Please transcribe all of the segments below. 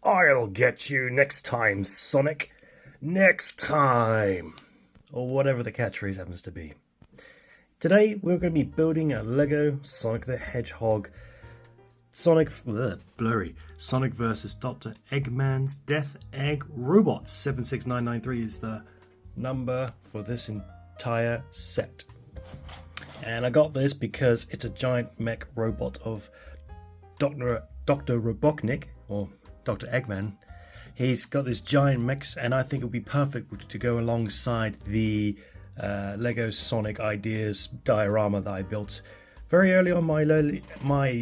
I'll get you next time, Sonic. Next time. Or whatever the catchphrase happens to be. Today we're going to be building a Lego Sonic the Hedgehog Sonic versus Dr. Eggman's Death Egg Robot. 76993 is the number for this entire set. And I got this because it's a giant mech robot of Dr. Robotnik, or Dr. Eggman. He's got this giant mech, and I think it would be perfect to go alongside the Lego Sonic Ideas diorama that I built very early on my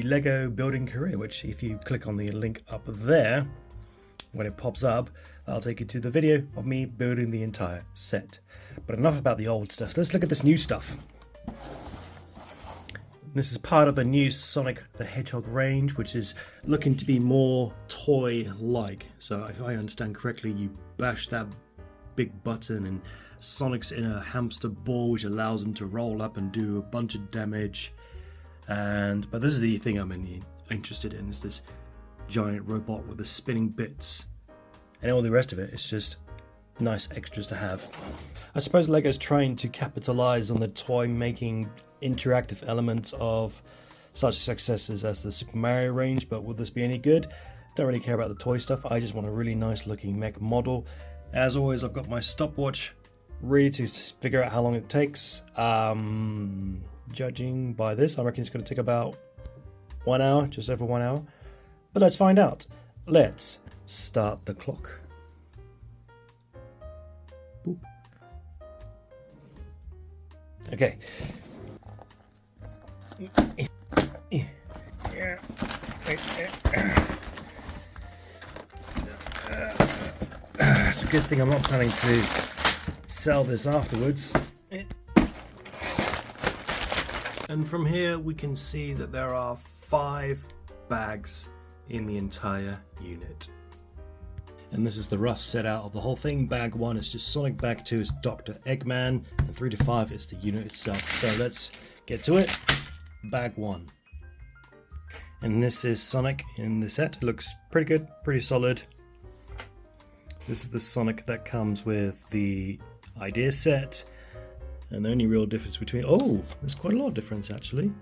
Lego building career, which if you click on the link up there, when it pops up, that'll take you to the video of me building the entire set. But enough about the old stuff, let's look at this new stuff. This is part of the new Sonic the Hedgehog range, which is looking to be more toy-like. So if I understand correctly, you bash that big button and Sonic's in a hamster ball, which allows him to roll up and do a bunch of damage. But this is the thing I'm interested in, is this giant robot with the spinning bits. And all the rest of it is just nice extras to have. I suppose Lego's trying to capitalize on the toy making interactive elements of such successes as the Super Mario range, but will this be any good? Don't really care about the toy stuff, I just want a really nice looking mech model. As always, I've got my stopwatch ready to figure out how long it takes. Judging by this, I reckon it's going to take about 1 hour, just over 1 hour. But let's find out. Let's start the clock. Boop. Okay. It's a good thing I'm not planning to sell this afterwards. And from here we can see that there are 5 bags in the entire unit. And this is the rough set out of the whole thing. Bag 1 is just Sonic, bag 2 is Dr. Eggman, and 3 to 5 is the unit itself. So let's get to it. Bag 1. And this is Sonic in the set. It looks pretty good, pretty solid. This is the Sonic that comes with the idea set. And the only real difference between... Oh, there's quite a lot of difference actually.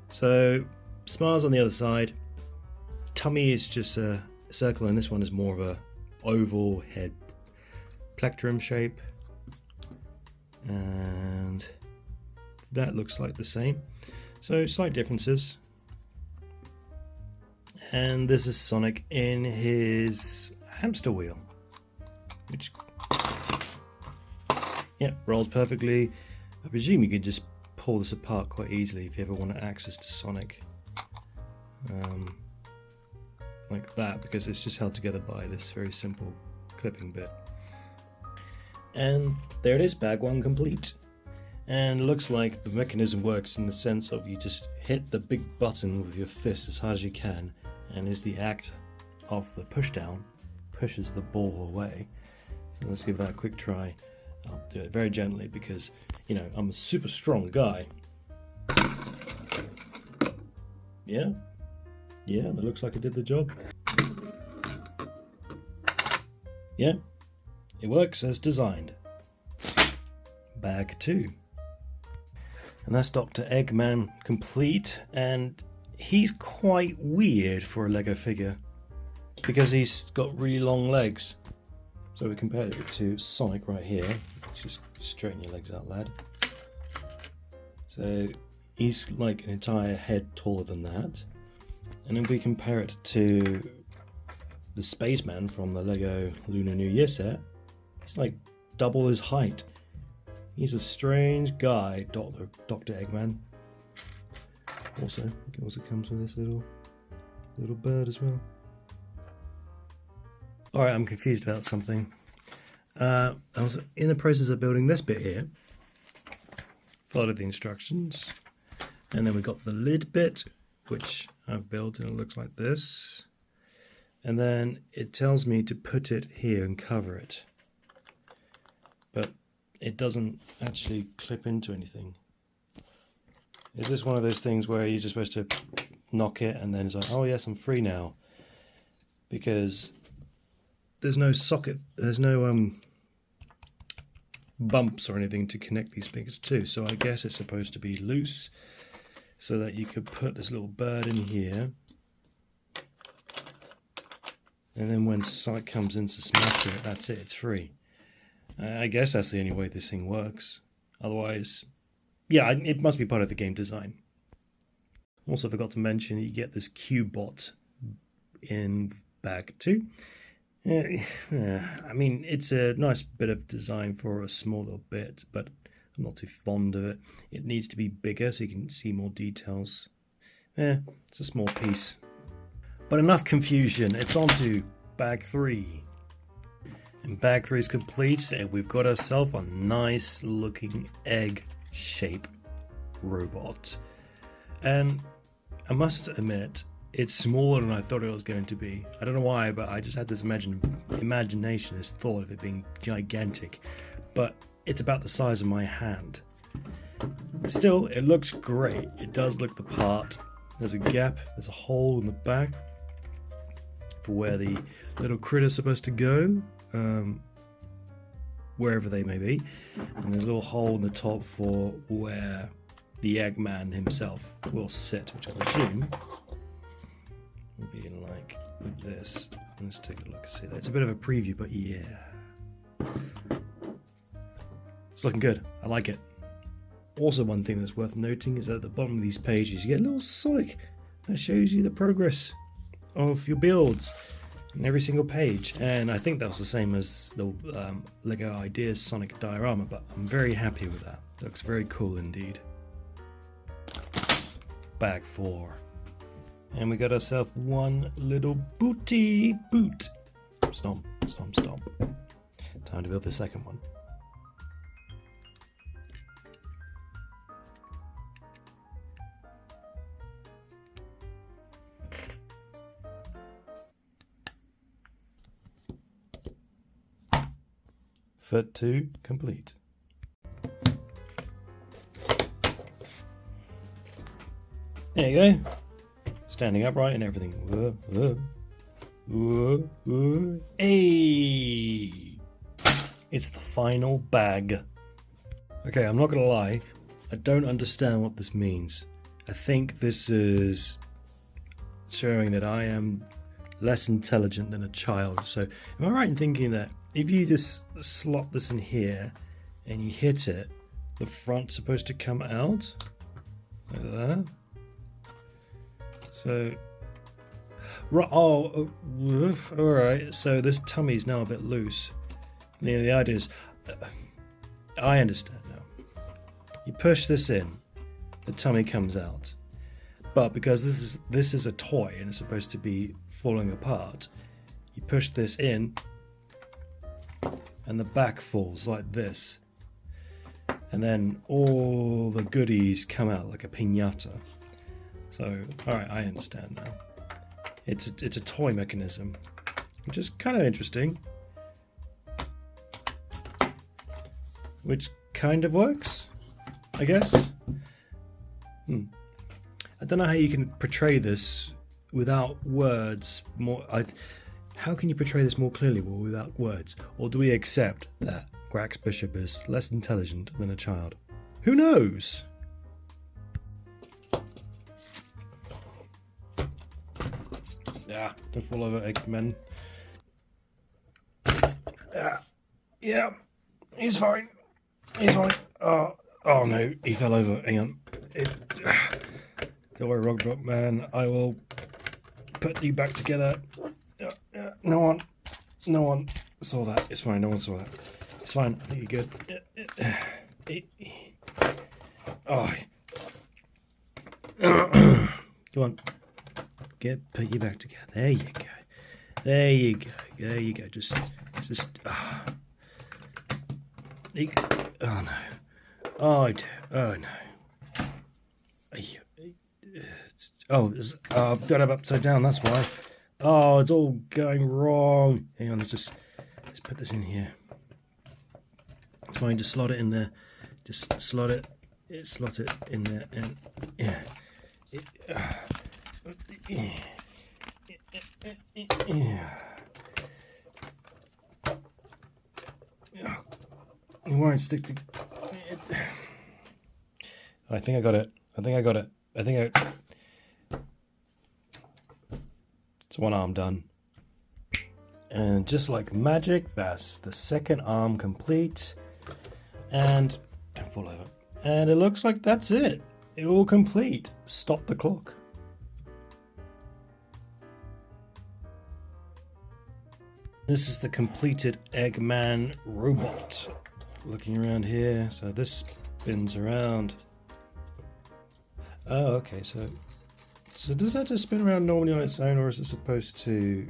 So, smiles on the other side. Tummy is just a circle, and this one is more of a oval head plectrum shape. And that looks like the same. So, slight differences. And this is Sonic in his hamster wheel, which... yeah, rolls perfectly. I presume you could just pull this apart quite easily if you ever want access to Sonic. Like that, because it's just held together by this very simple clipping bit. And there it is, bag 1 complete. And it looks like the mechanism works in the sense of you just hit the big button with your fist as hard as you can, and as the act of the push down pushes the ball away. So let's give that a quick try. I'll do it very gently because, you know, I'm a super strong guy. Yeah, that looks like it did the job. Yeah, it works as designed. Bag 2. And that's Dr. Eggman complete, and he's quite weird for a Lego figure because he's got really long legs. So we compared it to Sonic right here. Let's just straighten your legs out, lad. So he's like an entire head taller than that. And if we compare it to the Spaceman from the Lego Lunar New Year set, it's like double his height. He's a strange guy, Dr. Eggman. Also, it also comes with this little bird as well. Alright, I'm confused about something. I was in the process of building this bit here. Followed the instructions. And then we got the lid bit, which I've built, and it looks like this. And then it tells me to put it here and cover it. But it doesn't actually clip into anything. Is this one of those things where you're just supposed to knock it and then it's like, oh yes, I'm free now? because there's no socket, there's no bumps or anything to connect these things to. So I guess it's supposed to be loose so that you could put this little bird in here. And then when Sonic comes in to smash it, that's it, it's free. I guess that's the only way this thing works. Otherwise, yeah, it must be part of the game design. Also forgot to mention that you get this Q-bot in bag 2. I mean, it's a nice bit of design for a small little bit, but I'm not too fond of it. It needs to be bigger so you can see more details. It's a small piece. But enough confusion, it's on to bag 3. And bag 3 is complete, and we've got ourselves a nice looking egg shape robot. And I must admit, it's smaller than I thought it was going to be. I don't know why, but I just had this imagination, this thought of it being gigantic. But it's about the size of my hand. Still, it looks great. It does look the part. There's a gap, there's a hole in the back for where the little critter's supposed to go, wherever they may be. And there's a little hole in the top for where the Eggman himself will sit, which I presume will be like this. Let's take a look and see that. It's a bit of a preview, but yeah. It's looking good. I like it. Also, one thing that's worth noting is that at the bottom of these pages you get a little Sonic that shows you the progress of your builds in every single page. And I think that was the same as the Lego Ideas Sonic diorama, but I'm very happy with that. It looks very cool indeed. Bag 4. And we got ourselves one little booty boot. Stomp, stomp, stomp. Time to build the second one. Foot 2 complete. There you go. Standing upright and everything. Hey! It's the final bag. Okay, I'm not gonna lie. I don't understand what this means. I think this is showing that I am less intelligent than a child. So, am I right in thinking that if you just slot this in here and you hit it, the front's supposed to come out like that? So, all right. So this tummy's now a bit loose. The idea is, I understand now. You push this in, the tummy comes out. But because this is a toy and it's supposed to be falling apart, you push this in, and the back falls like this. And then all the goodies come out like a piñata. So, alright, I understand now. It's a toy mechanism, which is kind of interesting. Which kind of works, I guess. I don't know how you can portray this without words more. How can you portray this more clearly without words? Or do we accept that Grax Bishop is less intelligent than a child? Who knows? Yeah, don't fall over, Eggman. Yeah, he's fine. He's fine. Oh no, he fell over. Hang on. Don't worry, Robotnik, I will put you back together. No one saw that. It's fine. No one saw that. It's fine. I think you're good. Oh. Come on. Put you back together. There you go. There you go. There you go. Just. Oh no. Oh no. I've got it upside down. That's why. Oh, it's all going wrong. Hang on. Let's put this in here. It's fine. Just slot it in there. Just slot it. Slot it in there, and yeah. Yeah. It won't stick to it. I think I got it. I think I got it. I think I... It's one arm done. And just like magic, that's the second arm complete. And don't fall over. And it looks like that's it. It all complete. Stop the clock. This is the completed Eggman robot. Looking around here, so this spins around. Oh, okay, so does that just spin around normally on its own, or is it supposed to...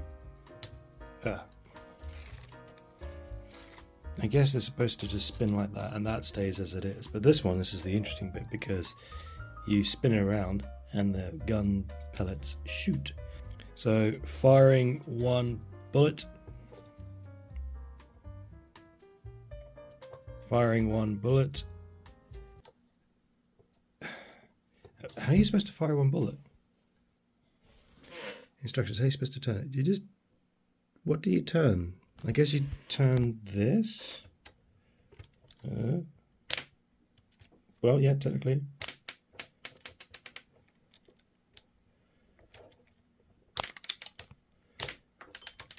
I guess it's supposed to just spin like that, and that stays as it is. But this is the interesting bit, because you spin it around, and the gun pellets shoot. So, firing one bullet. Firing one bullet. How are you supposed to fire one bullet? Instructions, how are you supposed to turn it? You just... What do you turn? I guess you turn this? Well, yeah, technically.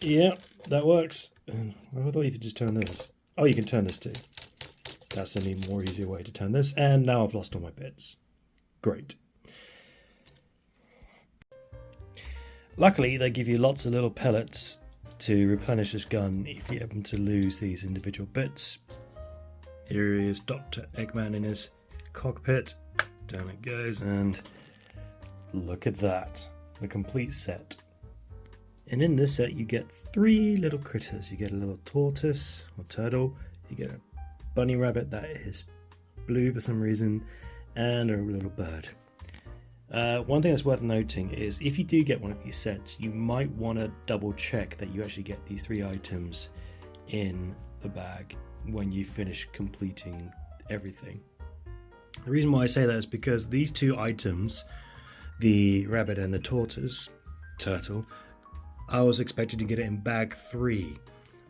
Yeah, that works. I thought you could just turn this. Oh, you can turn this too. That's an even more easier way to turn this. And now I've lost all my bits. Great. Luckily, they give you lots of little pellets to replenish this gun if you happen to lose these individual bits. Here is Dr. Eggman in his cockpit. Down it goes, and look at that. The complete set. And in this set you get 3 little critters. You get a little tortoise or turtle, you get a bunny rabbit that is blue for some reason, and a little bird. One thing that's worth noting is if you do get one of these sets, you might want to double check that you actually get these 3 items in the bag when you finish completing everything. The reason why I say that is because these 2 items, the rabbit and the turtle, I was expected to get it in bag 3,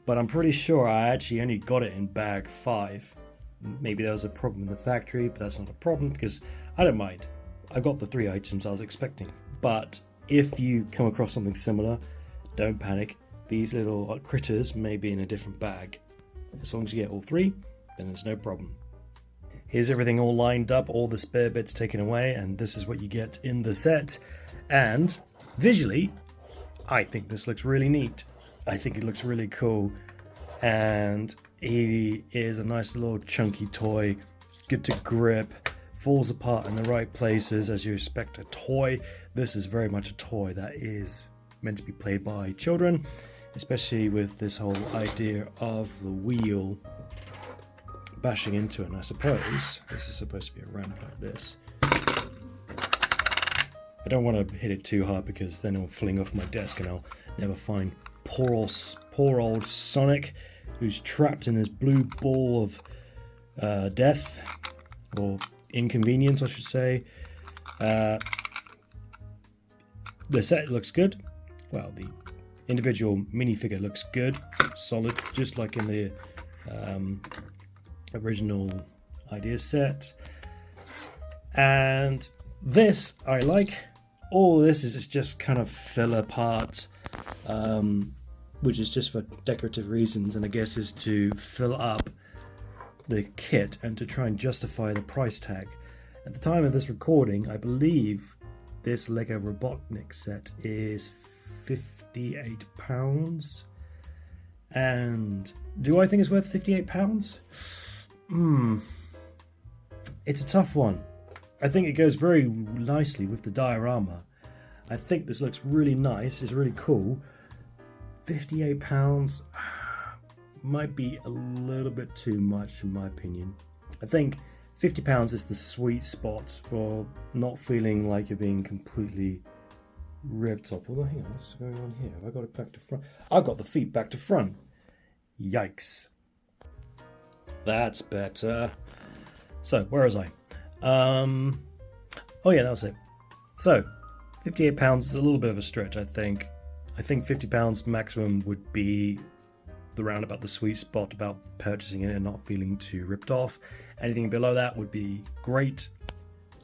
but I'm pretty sure I actually only got it in bag 5. Maybe there was a problem in the factory, but that's not a problem because I don't mind. I got the 3 items I was expecting. But if you come across something similar, don't panic. These little critters may be in a different bag. As long as you get all 3, then there's no problem. Here's everything all lined up, all the spare bits taken away, and this is what you get in the set. And visually, I think this looks really neat. I think it looks really cool, and he is a nice little chunky toy, good to grip, falls apart in the right places as you expect a toy. This is very much a toy that is meant to be played by children, especially with this whole idea of the wheel bashing into it. And I suppose this is supposed to be a ramp like this. I don't want to hit it too hard because then it'll fling off my desk and I'll never find poor old Sonic, who's trapped in this blue ball of death, or inconvenience I should say. The set looks good. Well, the individual minifigure looks good, solid, just like in the original idea set. And this I like. All this is just kind of filler parts, which is just for decorative reasons, and I guess is to fill up the kit and to try and justify the price tag. At the time of this recording, I believe this Lego Robotnik set is £58. And do I think it's worth £58? It's a tough one. I think it goes very nicely with the diorama. I think this looks really nice, it's really cool. £58 might be a little bit too much in my opinion. I think £50 is the sweet spot for not feeling like you're being completely ripped off. Although, hang on, what's going on here? Have I got it back to front? I've got the feet back to front. Yikes. That's better. So, where was I? Oh yeah, that was it. So, £58 is a little bit of a stretch, I think. I think £50 maximum would be around about the sweet spot about purchasing it and not feeling too ripped off. Anything below that would be great,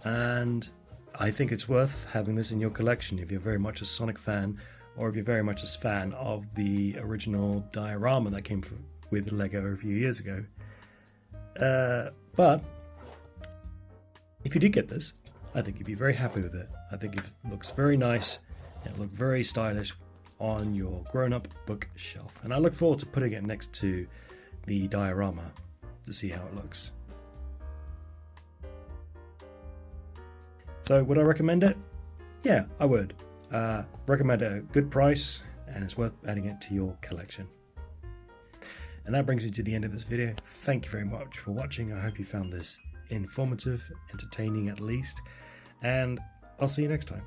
and I think it's worth having this in your collection if you're very much a Sonic fan, or if you're very much a fan of the original diorama that came with Lego a few years ago. But if you did get this, I think you'd be very happy with it. I think it looks very nice. It looks very stylish on your grown-up bookshelf, and I look forward to putting it next to the diorama to see how it looks. So would I recommend it? Yeah, I would. Recommend it at a good price, and it's worth adding it to your collection. And that brings me to the end of this video. Thank you very much for watching. I hope you found this informative, entertaining at least, and I'll see you next time.